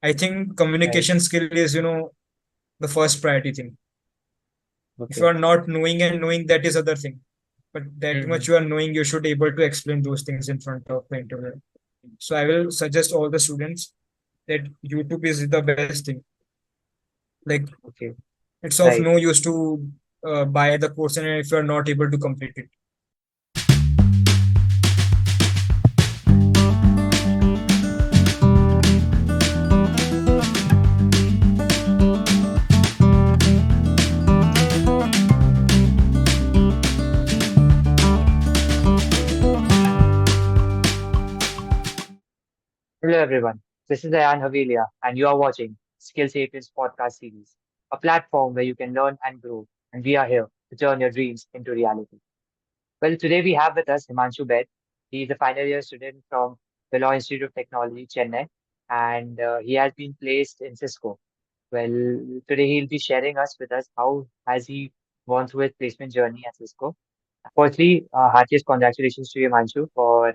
I think Right. communication skill is, the first priority thing. If you Okay. are not knowing and knowing, that is other thing. But that Mm-hmm. much you are knowing, you should able to explain those things in front of the interviewer. So I will suggest all the students that YouTube is the best thing. Like, Okay. it's of Right. no use to buy the course and if you are not able to complete it. Hello, everyone. This is Ayaan Hawelia, and you are watching Skilled Sapiens Podcast series, a platform where you can learn and grow. And we are here to turn your dreams into reality. Well, today we have with us Himanshu Baid. He is a final year student from the Law Institute of Technology, Chennai, and he has been placed in Cisco. Well, today he'll be sharing us with us how has he gone through his placement journey at Cisco. Firstly, heartiest congratulations to you, Himanshu, for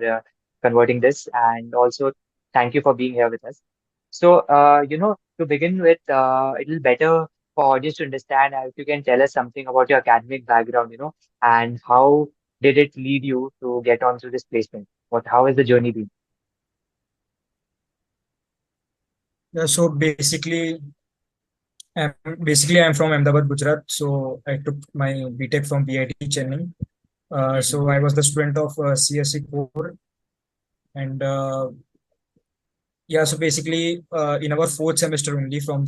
converting this, and also thank you for being here with us. So, to begin with, a little better for audience to understand, if you can tell us something about your academic background, and how did it lead you to get on to this placement? How has the journey been? Yeah, so I'm I'm from Ahmedabad, Gujarat. So I took my BTech from BIT Chennai. Mm-hmm. So I was the student of CSE core, and yeah, so in our fourth semester only, from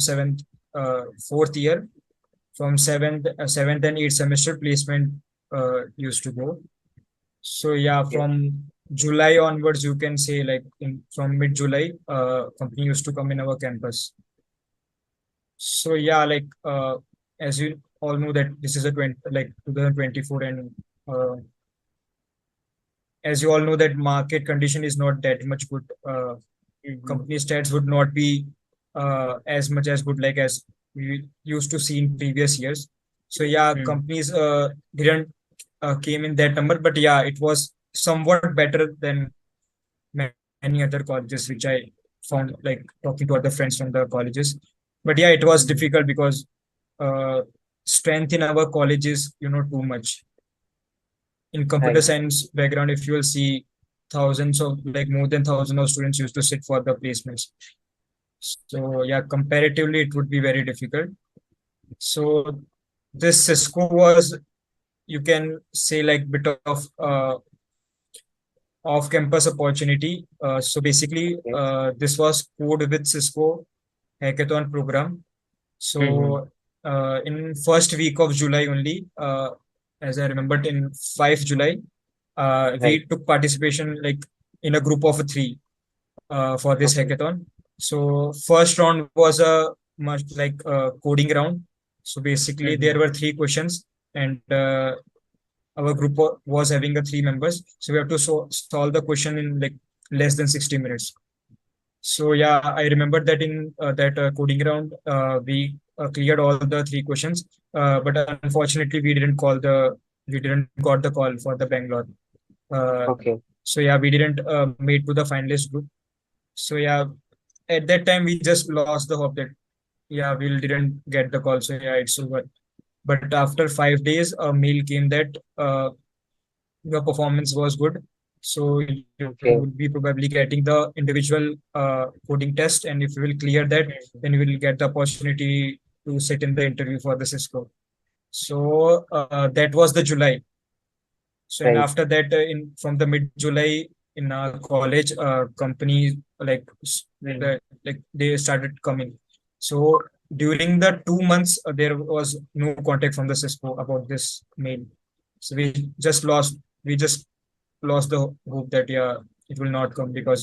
fourth year, from seventh and eighth semester, placement used to go. So yeah, Okay. from July onwards, you can say, like, from mid July, company used to come in our campus. So yeah, like, as you all know that this is a 2024, and uh, as you all know that market condition is not that much good. Mm-hmm. Company stats would not be as much as good like as we used to see in previous years. So yeah, companies didn't came in that number, but yeah, it was somewhat better than many other colleges, which I found, like, talking to other friends from the colleges. But yeah, it was Mm-hmm. difficult because uh, strength in our college is, too much. In computer Right. science background, if you will see, thousands of, like, more than thousands of students used to sit for the placements. So yeah, comparatively, it would be very difficult. So this Cisco was, you can say, like, bit of off-campus opportunity. So basically, Okay. this was code with Cisco hackathon program. Mm-hmm. So in first week of July only, as I remembered, in 5 July, Right. we took participation, like, in a group of three for this Okay. hackathon. So first round was a much like coding round. So basically, Mm-hmm. there were three questions, and our group was having a three members. So we have to solve the question in, like, less than 60 minutes. So yeah, I remember that in that coding round, we cleared all the three questions. But unfortunately, we didn't got the call for the Bangalore. Uh, Okay. so yeah, we didn't made to the finalist group. So yeah, at that time we just lost the hope that, yeah, we didn't get the call. So yeah, it's over. But after 5 days, a mail came that your performance was good. So you Okay. will be probably getting the individual coding test, and if you will clear that, Mhm. then you will get the opportunity to sit in the interview for the Cisco. So that was the July. So and Right. after that, in from the mid July, in our college, companies, like, Mm-hmm. like, they started coming. So during the 2 months, there was no contact from the Cisco about this mail. So we just lost the hope that, yeah, it will not come, because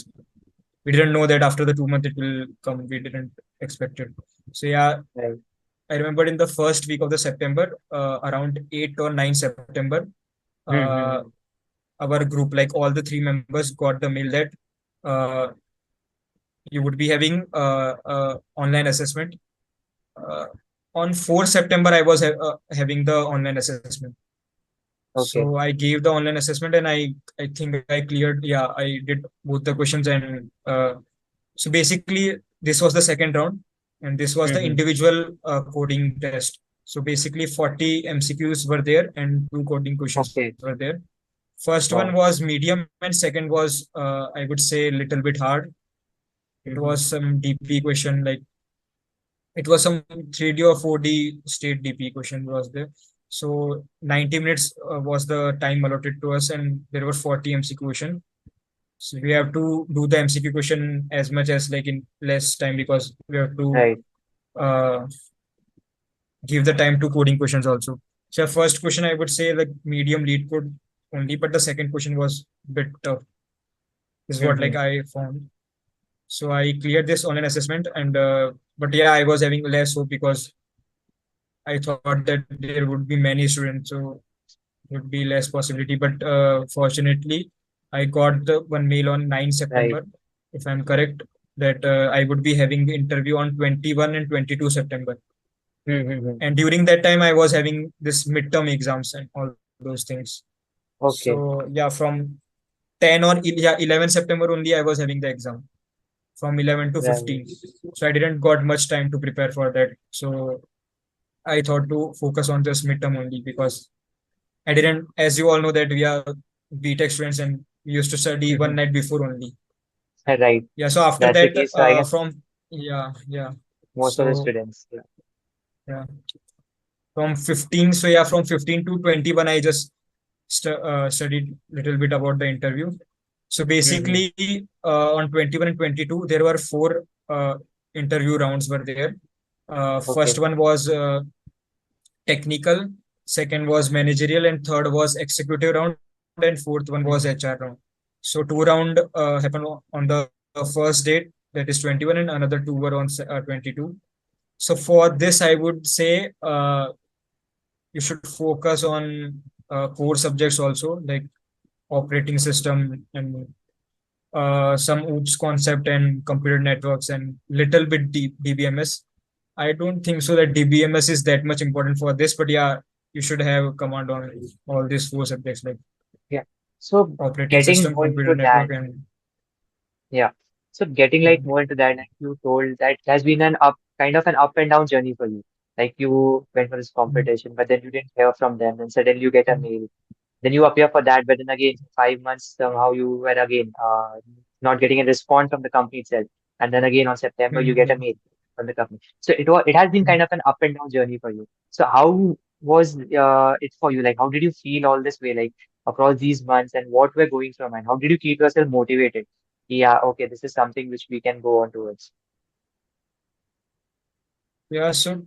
we didn't know that after the 2 months it will come. We didn't expect it. So yeah, Right. I remember in the first week of the September, around 8 or 9 September, uh, Mm-hmm. our group, like all the three members, got the mail that uh, you would be having online assessment. Uh, on 4 September, I was having the online assessment. Okay. So I gave the online assessment, and I think I cleared. Yeah, I did both the questions, and so basically, this was the second round, and this was the Mm-hmm. individual coding test. So basically, 40 MCQs were there and two coding questions were Okay. there. First one Wow. was medium, and second was I would say a little bit hard. It Mm-hmm. was some DP question, like it was some 3D or 4D state DP question was there. So 90 minutes was the time allotted to us, and there were 40 MCQ question. So we have to do the MCQ question as much as like in less time, because we have to Right. uh, give the time to coding questions also. So first question I would say like medium lead code only, but the second question was bit tough. Is what Mm-hmm. like I found. So I cleared this online assessment, and but yeah, I was having less hope because I thought that there would be many students, so would be less possibility. But fortunately, I got the one mail on 9 Right. September, if I'm correct, that I would be having the interview on 21 and 22 September. Mm-hmm. And during that time, I was having this midterm exams and all those things. Okay. So yeah, from 10 or yeah, 11 September only, I was having the exam from 11 to Right. 15. So I didn't got much time to prepare for that. So I thought to focus on this midterm only, because I didn't, as you all know, that we are BTech students and we used to study one Mm-hmm. night before only. Right. Yeah. So after That's the that, case. So I guess yeah. most of the So students. Yeah. yeah, from 15. So yeah, from 15 to 21, I just studied little bit about the interview. So Mm-hmm. basically, on 21 and 22, there were four interview rounds were there. First Okay. one was technical, second was managerial, and third was executive round, and fourth one was HR Mm-hmm. round. So two round happened on the first date, that is 21, and another two were on 22. So for this, I would say you should focus on core subjects also, like operating system and some OOPS concept and computer networks and little bit DBMS. I don't think so that DBMS is that much important for this, but yeah, you should have command on all these four subjects like Yeah. So operating getting system, more computer into that. network, and Yeah. So getting yeah. like more into that, like you told that it has been an up kind of an up and down journey for you. Like you went for this Mm, competition, but then you didn't hear from them, and suddenly you get a mm, mail. Then you appear for that, but then again, 5 months somehow you were again not getting a response from the company itself. And then again on September you get yeah. a mail from the company. So it has been Mm. kind of an up and down journey for you. So how was it for you? Like how did you feel all this way, like across these months, and what we're going through, and how did you keep yourself motivated? Yeah, okay, this is something which we can go on towards. Yeah, so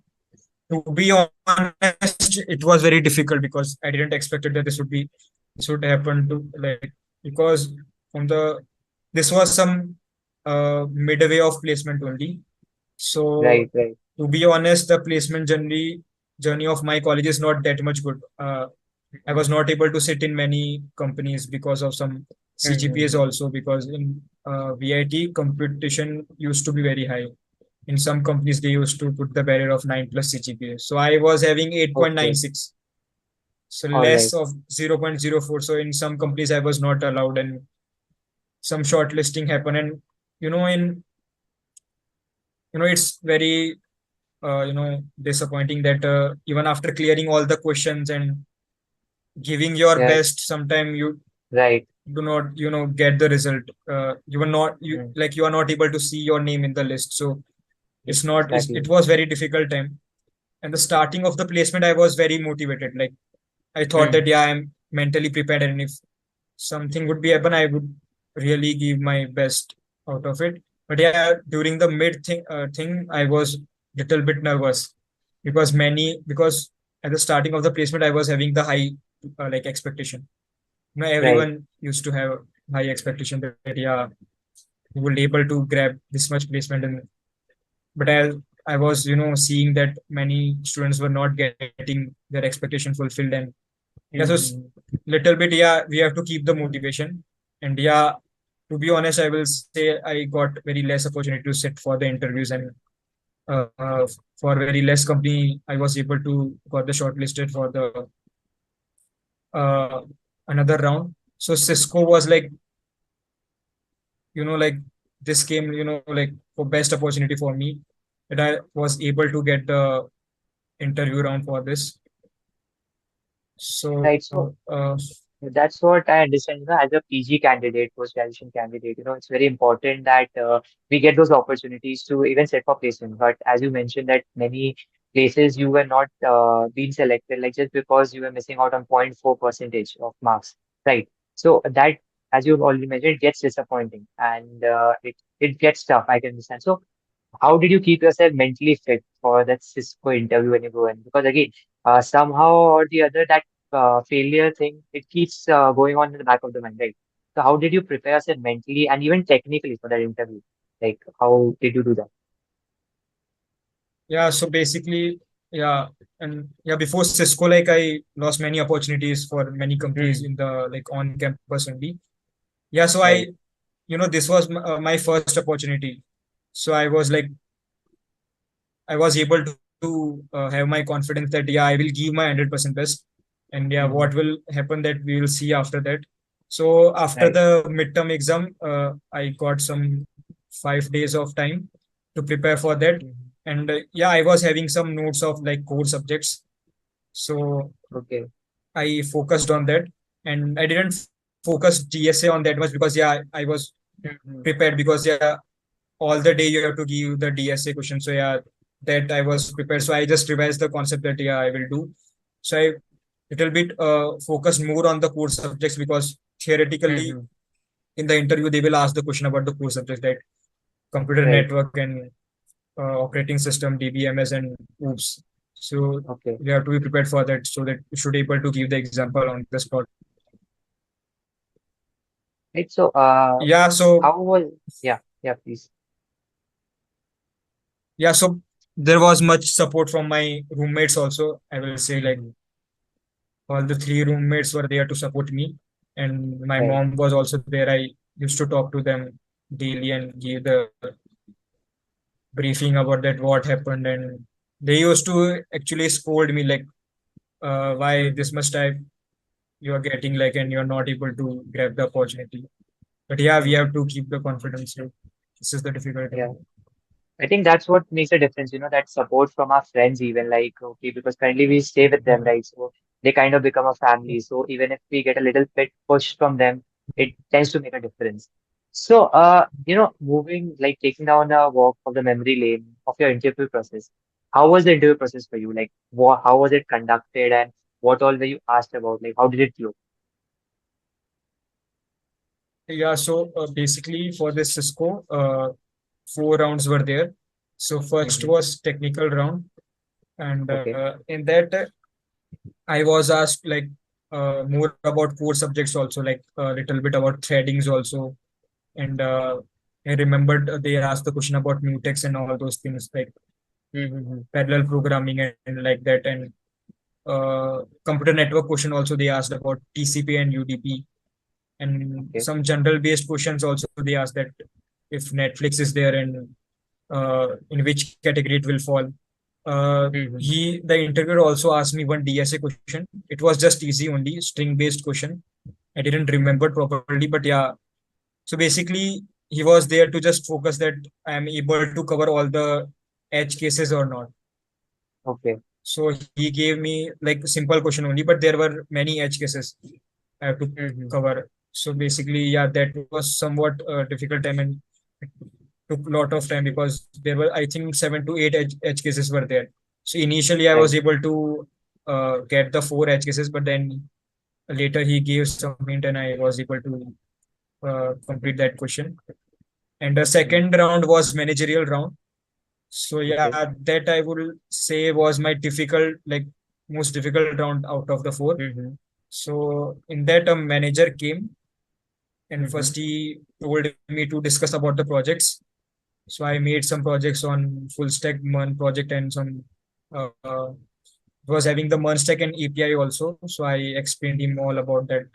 to be honest, it was very difficult because I didn't expect it that this would happen to like, because from the this was some midway of placement only. So Right, right. to be honest, the placement journey of my college is not that much good. I was not able to sit in many companies because of some CGPAs Mm-hmm. also, because in VIT competition used to be very high. In some companies, they used to put the barrier of 9 plus CGPA. So I was having Okay, 8.96, so all less right. of 0.04. So in some companies, I was not allowed, and some shortlisting happened. And you know, in it's very disappointing that even after clearing all the questions and giving your Yeah, best, sometime you right. do not get the result. You are not you Mm, like you are not able to see your name in the list. So it exactly. was very difficult time. And the starting of the placement, I was very motivated. Like I thought Mm, that yeah, I'm mentally prepared, and if something would be happen, I would really give my best out of it. But yeah, during the mid thing, I was little bit nervous, because at the starting of the placement, I was having the high like expectation. right. Everyone used to have high expectation that yeah, you will able to grab this much placement. And but I was seeing that many students were not getting their expectation fulfilled. And yeah, so Mm-hmm. little bit, yeah, we have to keep the motivation. And yeah, to be honest, I will say I got very less opportunity to sit for the interviews. And for very less company, I was able to got the shortlisted for the uh, another round. So Cisco was like, like this came, like for best opportunity for me that I was able to get the interview round for this. So, Right. So that's what I understand, as a PG candidate, post-graduation candidate, it's very important that we get those opportunities to even set for placement. But as you mentioned that many places you were not being selected, like just because you were missing out on 0.4 percentage of marks, right? So that, as you've already mentioned, it gets disappointing and it gets tough. I can understand. So how did you keep yourself mentally fit for that Cisco interview when you go in? Because again, somehow or the other, that failure thing, it keeps going on in the back of the mind, right? So how did you prepare yourself mentally and even technically for that interview? Like, how did you do that? yeah, so basically, yeah, and yeah, before Cisco, like I lost many opportunities for many companies Hmm. in the like on campus only. Yeah, so Right. this was my first opportunity. So I was able to have my confidence that yeah, I will give my 100% best, and yeah, Hmm. what will happen that we will see after that. So after Right. the midterm exam, I got some 5 days of time to prepare for that, Hmm. and yeah, I was having some notes of like core subjects. So Okay. I focused on that, and I didn't focus GSA on that much because yeah, I was Hmm. prepared because yeah, all the day you have to give the DSA question. So yeah, that I was prepared. So I just revised the concept that yeah, I will do. So I little bit focused more on the core subjects because theoretically Hmm. in the interview they will ask the question about the core subjects like computer Right. network and operating system, DBMS and OOPS. So Okay. you have to be prepared for that so that you should able to give the example on the spot. Right. So, Yeah, so how was, yeah, yeah, please. yeah, so there was much support from my roommates also. I will say like Hmm. all the three roommates were there to support me, and my Right. mom was also there. I used to talk to them daily and give the briefing about that what happened, and they used to actually scold me like why Hmm. this much time you are getting like and you're not able to grab the opportunity. But yeah, we Hmm. have to keep the confidence. So this is the difficult Yeah. thing. I think that's what makes a difference, that support from our friends, even like, okay, because currently we stay with them, right? So they kind of become a family. So even if we get a little bit push from them, it tends to make a difference. So, moving, like taking down a walk of the memory lane of your interview process, how was the interview process for you? Like, how was it conducted and what all were you asked about? Like, how did it flow? Yeah, so basically for this Cisco, four rounds were there. So first Hmm. was technical round, and Okay. in that I was asked like more about core subjects also, like a little bit about threadings also, and I remembered they asked the question about mutex and all those things like Mm-hmm. parallel programming and like that, and computer network question also they asked about TCP and UDP, and Okay. some general based questions also they asked that if Netflix is there and in which category it will fall. Hmm. The interviewer also asked me one DSA question. It was just easy only, string based question. I didn't remember properly, but yeah. So basically, he was there to just focus that I am able to cover all the edge cases or not. Okay. So he gave me like simple question only, but there were many edge cases I have to Hmm. cover. So basically, yeah, that was somewhat difficult time and it took a lot of time because there were I think 7 to 8 edge cases were there. So initially, I was Right. able to get the four edge cases, but then later he gave some hint and I was able to complete that question. And the Hmm. second round was managerial round. So Okay. yeah, that I would say was my difficult, like most difficult round out of the four. Hmm. So in that, a manager came and Hmm. first he told me to discuss about the projects. So I made some projects on full stack MERN project and some was having the MERN stack and API also. So I explained him all about that.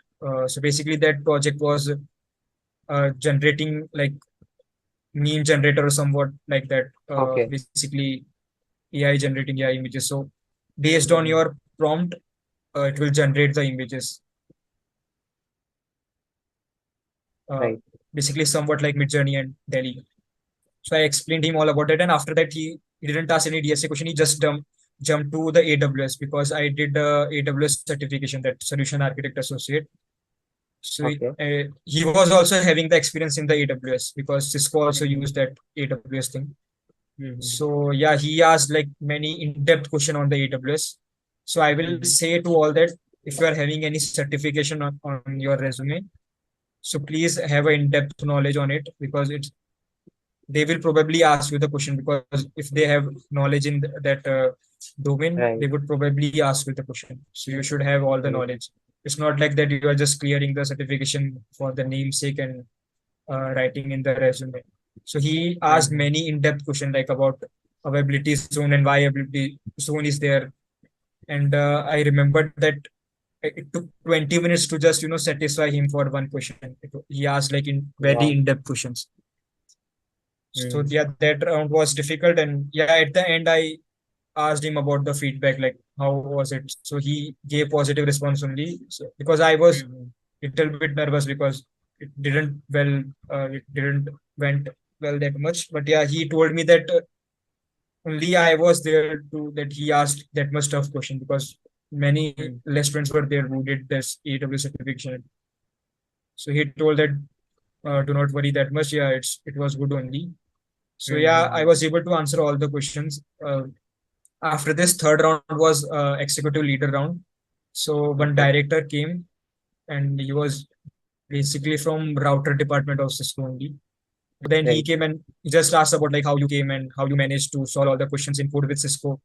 So basically, that project was generating like meme generator or somewhat like that. Okay. Basically, AI generating AI images. So based on Hmm. your prompt, it will generate the images. Uh, Right. basically somewhat like Midjourney and Delhi. So I explained him all about it, and after that he didn't ask any DSA question. He just jumped to the AWS because I did the AWS certification, that Solution Architect Associate. So Okay. he was also having the experience in the AWS because Cisco also Mm-hmm. used that AWS thing. Mm-hmm. So yeah, he asked like many in-depth question on the AWS. So I will Mm-hmm. say to all that if you are having any certification on your resume, so please have an in-depth knowledge on it because they will probably ask you the question, because if they have knowledge in that domain, Right. they would probably ask you the question. So you should have all the Right. knowledge. It's not like that you are just clearing the certification for the namesake and writing in the resume. So he asked Mm-hmm. many in-depth questions like about availability zone and why availability zone is there. And I remembered that it took 20 minutes to just satisfy him for one question. He asked like in very Wow. in-depth questions. So Mm-hmm. yeah, that round was difficult, and yeah, at the end I asked him about the feedback, like how was it. So he gave positive response only. So because I was Mm-hmm. little bit nervous because it didn't went well that much. But yeah, he told me that only I was there to that he asked that much tough question because many less friends were there who did this AWS certification. So he told that do not worry that much. Yeah, it was good only. So yeah, I Mm-hmm. was able to answer all the questions. After this, third round was executive leader round. So one Okay. director came, and he was basically from router department of Cisco only. Then he came Right. and he just asked about like how you came and how you managed to solve all the questions in code with Cisco,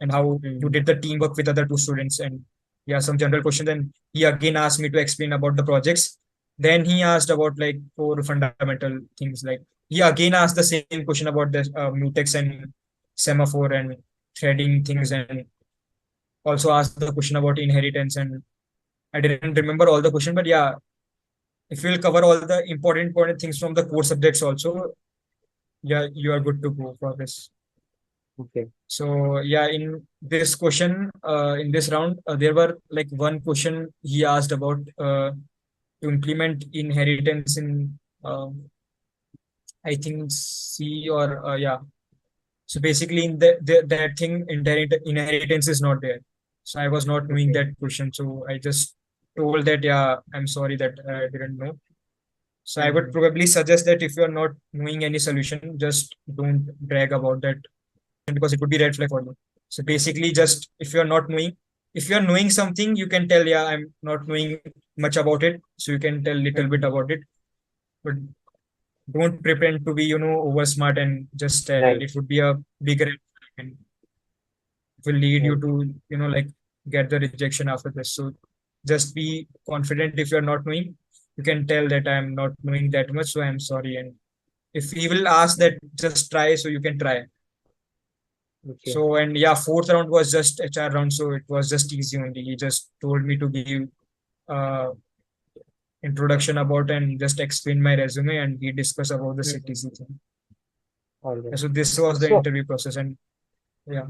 and how you Mm-hmm. did the teamwork with other two students, and yeah, some general questions. And he again asked me to explain about the projects. Then he asked about like core fundamental things. Like he again asked the same question about the mutex and semaphore and threading things, Mm-hmm. and also asked the question about inheritance. And I didn't remember all the question, but yeah, if you'll cover all the important things from the core subjects also, yeah, you are good to go for this. Okay. So yeah, in this question, in this round, there were like one question he asked about to implement inheritance in, I think C or yeah. So basically, in that thing, inheritance is not there. So I was not knowing Okay. that question. So I just told that yeah, I'm sorry that I didn't know. So I would Mm-hmm. probably suggest that if you're not knowing any solution, just don't brag about that because it would be red flag for you. So basically, just if you're knowing something, you can tell, yeah, I'm not knowing much about it. So you can tell little bit Mm-hmm. about it, but don't pretend to be, over smart and just tell. Right. It would be a big red flag and it will lead you Right. to, like get the rejection after this. So just be confident. If you're not knowing, you can tell that I'm not knowing that much, so I'm sorry. And if he will ask that, just try, so you can try. Okay. So and yeah, fourth round was just HR round, so it was just easy only. He just told me to give uh introduction about and just explain my resume, and we discuss about the Mm-hmm. CTC thing. All Yeah, right. so this was the So, interview process, and yeah,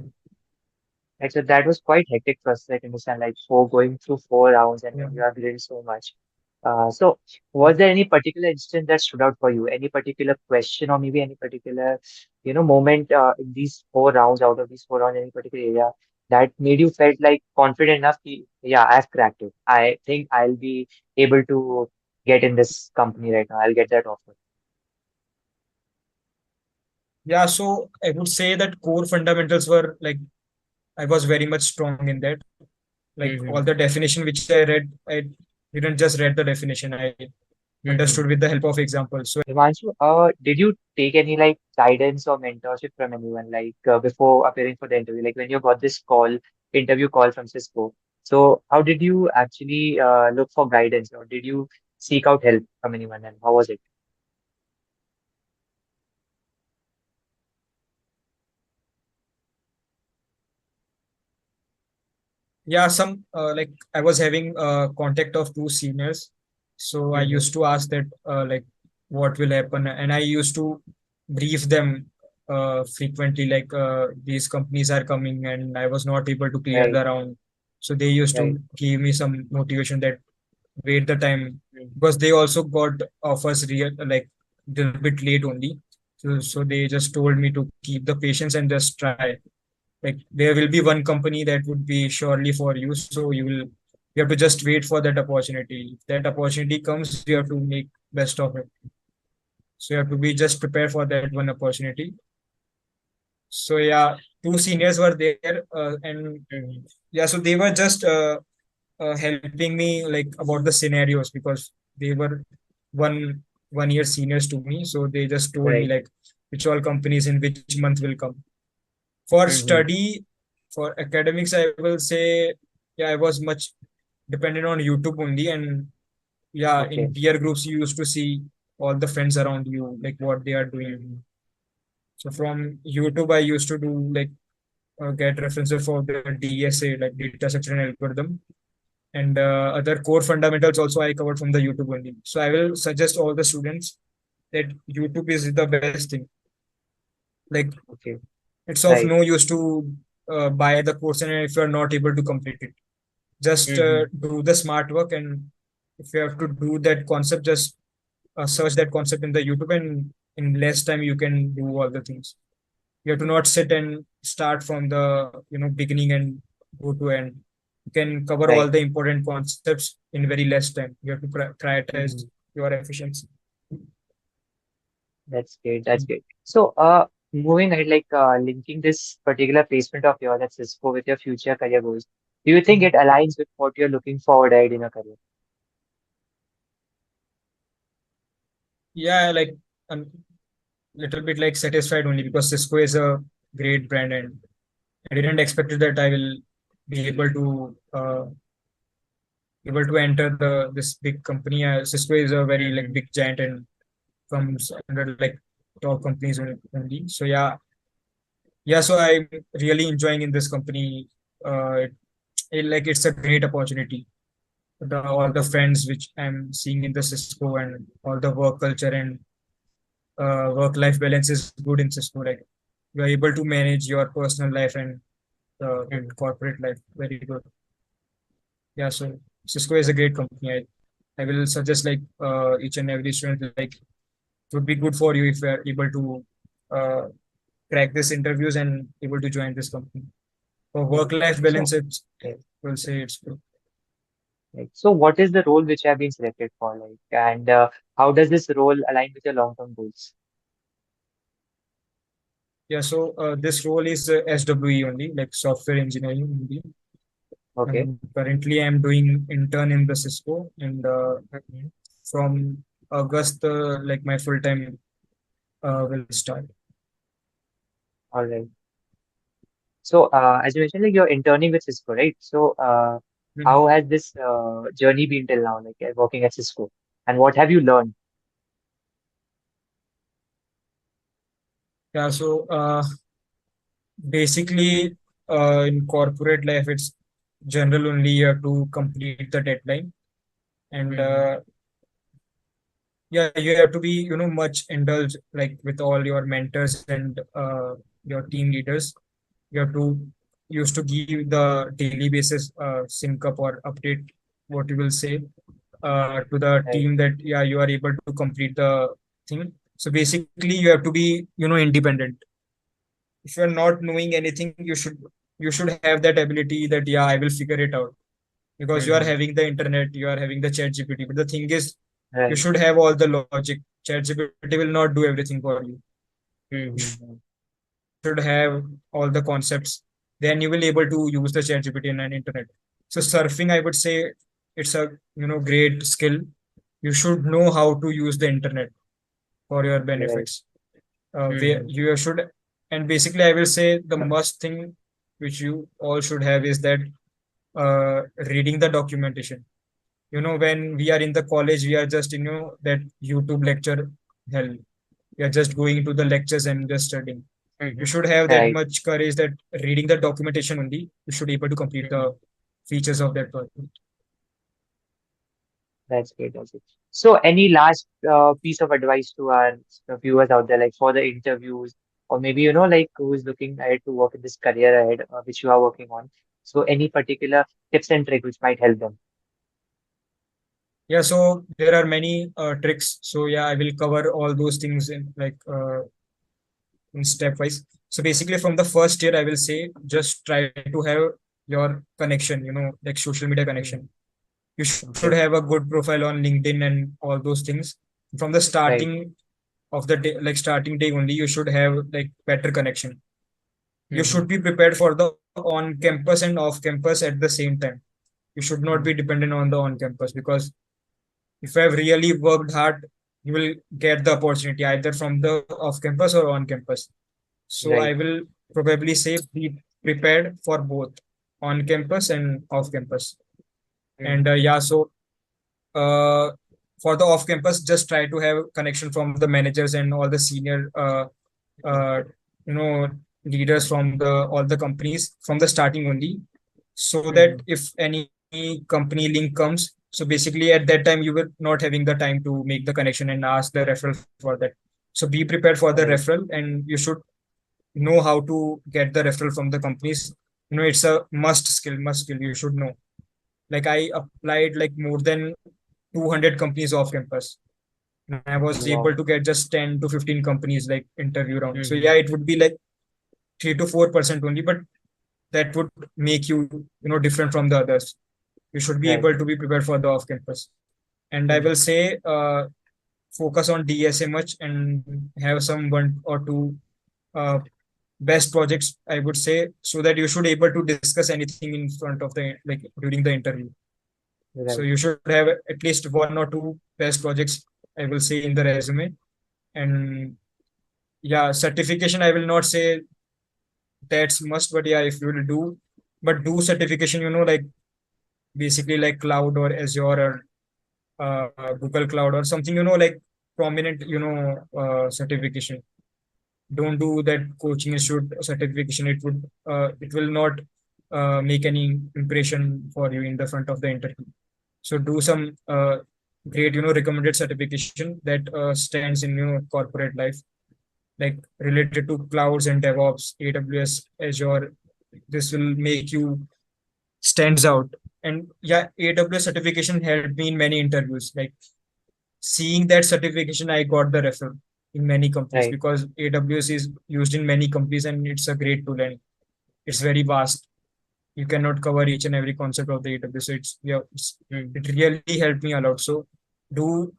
like, so that was quite hectic process, I can understand, like for going through 4 rounds and yeah, then you have learned so much. So was there any particular instance that stood out for you? Any particular question or maybe any particular, moment in these 4 rounds, out of these 4 rounds, any particular area that made you felt like confident enough? Yeah, I've cracked it. I think I'll be able to get in this company right now. I'll get that offer. yeah. So I would say that core fundamentals were like I was very much strong in that. Like all Mm-hmm. the definition which I read, I didn't just read the definition. I Mm-hmm. understood with the help of examples. So Himanshu, did you take any like guidance or mentorship from anyone like before appearing for the interview? Like when you got this interview call from Cisco. So how did you actually look for guidance or did you seek out help from anyone and how was it? yeah, some like I was having contact of two seniors, so I Mm-hmm. used to ask that like what will happen, and I used to brief them frequently, like these companies are coming and I was not able to clear Right, the round. So they used right. to give me some motivation that wait the time, Mhm. because they also got offers real like a little bit late only. So they just told me to keep the patience and just try. Like there will be one company that would be surely for you, so you have to just wait for that opportunity. If that opportunity comes, you have to make best of it. So you have to be just prepared for that one opportunity. So yeah, two seniors were there, and Mhm. yeah, so they were just helping me like about the scenarios because they were one 1 year seniors to me. So they just told me Right. like which all companies in which month will come. For Mhm. study, for academics, I will say yeah, I was much dependent on YouTube only, and yeah, in Okay. peer groups you used to see all the friends around you like what they are doing. Mhm. So from YouTube, I used to do like get references for the DSA, like data structure and algorithm, and other core fundamentals also I covered from the YouTube only. So I will suggest all the students that YouTube is the best thing. Like Okay. it's of Right. no use to buy the course and if you are not able to complete it. Just Mhm. do the smart work, and if you have to do that concept, just search that concept in the YouTube, and in less time you can do all the things. You have to not sit and start from the beginning and go to end. You can cover all Right. the important concepts in very less time. You have to prioritize Mhm. your efficiency. That's great. That's great. So, moving ahead, like linking this particular placement of yours at Cisco with your future career goals, do you think it aligns with what you're looking forward ahead in your career? Yeah, like a little bit like satisfied only because Cisco is a great brand, and I didn't expect it that I will be able to enter the this big company. Cisco is a very like Mhm. big giant and comes under like top companies only. So yeah, yeah. So I'm really enjoying in this company. Like it's a great opportunity. All the friends which I'm seeing in the Cisco and all the work culture and work-life balance is good in Cisco. Like you are able to manage your personal life and Mhm. corporate life very good. Yeah, so Cisco is a great company. I will suggest like each and every student like it would be good for you if you are able to uh, crack this interviews and able to join this company. For work-life balance, So, it's right, will say it's good. right. So, what is the role which you have been selected for? Like, and how does this role align with your long-term goals? Yeah, so this role is SWE only, like software engineering only. Okay. Currently, I'm doing intern in the Cisco, and Mhm. from August, like my full time will start. All right. So, as you mentioned, like you're interning with Cisco, right? So, Mhm. how has this journey been till now, like working at Cisco, and what have you learned? Yeah, so basically, in corporate life, it's general only you have to complete the deadline, and Mhm. yeah, you have to be much indulged like with all your mentors and your team leaders. You have to used to give the daily basis sync up or update what you will say to the Right. team that yeah you are able to complete the thing. So basically you have to be independent. If you're not knowing anything, you should have that ability that yeah I will figure it out, because you are Mhm. having the internet, you are having the chat gpt, but the thing is you Right. should have all the logic. Chat gpt will not do everything for you. Mhm. You should have all the concepts, then you will able to use the chat gpt in an internet. So surfing, I would say, it's a great skill. You should know how to use the internet for your Right. benefits. Where Mhm. you should, and basically I will say the must thing which you all should have is that reading the documentation. When we are in the college, we are just that YouTube lecture hell. We are just going to the lectures and just studying. You Mhm. should have that Right. much courage that reading the documentation only, you should able to complete Mhm. the features of that project. That's great. That's it. So, any last piece of advice to our viewers out there, like for the interviews, or maybe like who is looking ahead to work in this career ahead, which you are working on. So, any particular tips and tricks which might help them. Yeah, so there are many tricks. So yeah, I will cover all those things in in stepwise. So basically, from the first year, I will say just try to have your connection. Like social media connection. Mm. You should have Okay. a good profile on LinkedIn and all those things. From the Right. starting of the day, like starting day only, you should have like better connection. You Mm-hmm. should be prepared for the on campus and off campus at the same time. You should not be Mm. dependent on the on campus, because if you have really worked hard, you will get the opportunity either from the off campus or on campus. So I Right. will probably say be prepared for both on campus and off campus. And Mm. yeah, so uh, for the off campus, just try to have connection from the managers and all the senior uh, you know leaders from the all the companies from the starting only, so that Mm-hmm. if any company link comes, so basically at that time you will not having the time to make the connection and ask the referral for that. So be prepared for the Right. referral, and you should know how to get the referral from the companies. It's a must skill you should know. Like I applied like more than 200 companies off campus, and I was able to Wow. get just 10 to 15 companies like interview round. So yeah, Mm-hmm. it would be like 3 to 4% only, but that would make you different from the others. You should be Right. able to be prepared for the off campus. And I will Mm. say focus on DSA much and have some one or two uh, best projects, I would say, so that you should able to discuss anything in front of the like during the interview. So Right. you should have at least one or two best projects, I will say, in the resume. And yeah, certification, I will not say that's must, but yeah, if you will do, but do certification, like basically like cloud or Azure or Google Cloud or something, like prominent, certification. Don't do that coaching institute certification. It will not make any impression for you in the front of the interview. So do some great, recommended certification that stands in corporate life, like related to clouds and DevOps, AWS, Azure. This will make you stands out. And yeah, AWS certification helped me in many interviews. Like seeing that certification, I got the referral in many companies, Right. because AWS is used in many companies and it's a great tool and it's very vast. You cannot cover each and every concept of the AWS. So it's yeah, Mm. it really helped me a lot. So do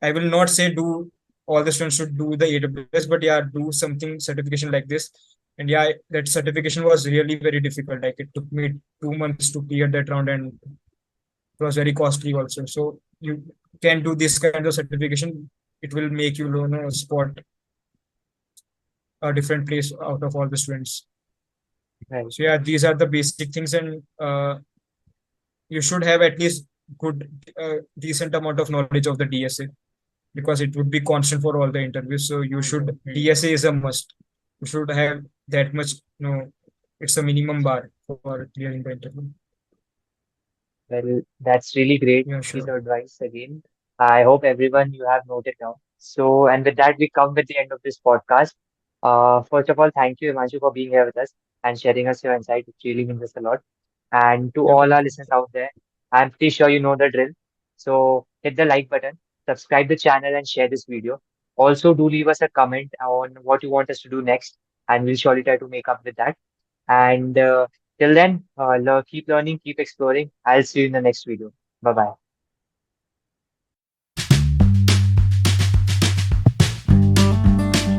I will not say do all the students should do the AWS, but yeah, do something certification like this. And yeah, that certification was really very difficult. Like it took me 2 months to clear that round, and it was very costly also. So you can do this kind of certification. It will make you, spot a different place out of all the students. Right. So yeah, these are the basic things, and you should have at least good, decent amount of knowledge of the DSA, because it would be constant for all the interviews. So you should Mm. DSA is a must. You should have that much. It's a minimum bar for clearing the interview. Well, that's really great Yeah, piece sure. of advice again. I hope everyone you have noted down. So, and with that, we come with the end of this podcast. First of all, thank you, Himanshu, for being here with us and sharing us your insight. It really means us a lot. And to Yeah, all our welcome. listeners out there, I'm pretty sure you know the drill. So hit the like button, subscribe the channel, and share this video. Also, do leave us a comment on what you want us to do next, and we'll surely try to make up with that. And till then, keep learning, keep exploring. I'll see you in the next video. Bye bye.